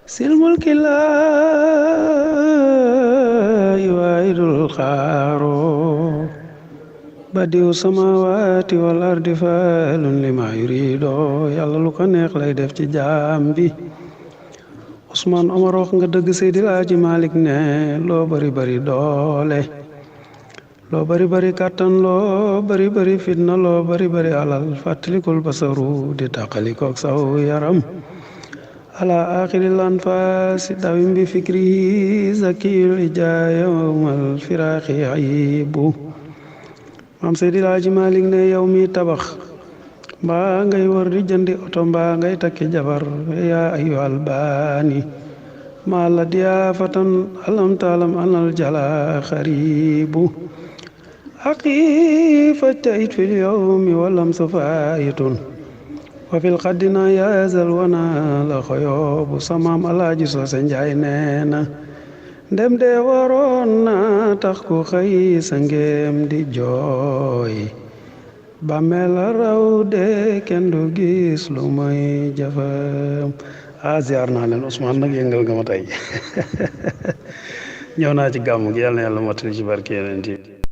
silmul kilaay waayidul xaaro badiw samawati wal ardi faalun lima yurido yàlla lu ko neex lay def ci jaam bi. Ousmane Omar wax nga dëgg, Seydil Hadji Malick ne loo bari bari doole, loo bari bari kàttan, loo bari bari fitna, loo bari bari alal, fàttalikul basaru di tàqalikook saw yaram. ala axiril anfaasi dawim bi fikrihi zakiyul ijaaya yawmal firaaxi ayibu. maam Seydil Hadji Malick ne yow mi tabax mbaa ngay wër di jëndi oto mbaa ngay takki jabar, yaa ayyuhal baani maa la diyaafatan alam taalam anal jala xaribu. aqi fajtahid fil yawmi walam sufaayitun wa fil qaddina yaazal wana la xoyoobu. samaam alaaji Soose Njaay nee na ndem de waroon na tax ku xëy sa ngéem di jooy, bàmmeel a raw de kenn du gis lu may jëfam. ziar naa leen Ousmane, nag yëngal nga ma tey ñëw naa ci gàmm gi, yàlla na yàlla mottali ci barke Yonent bi.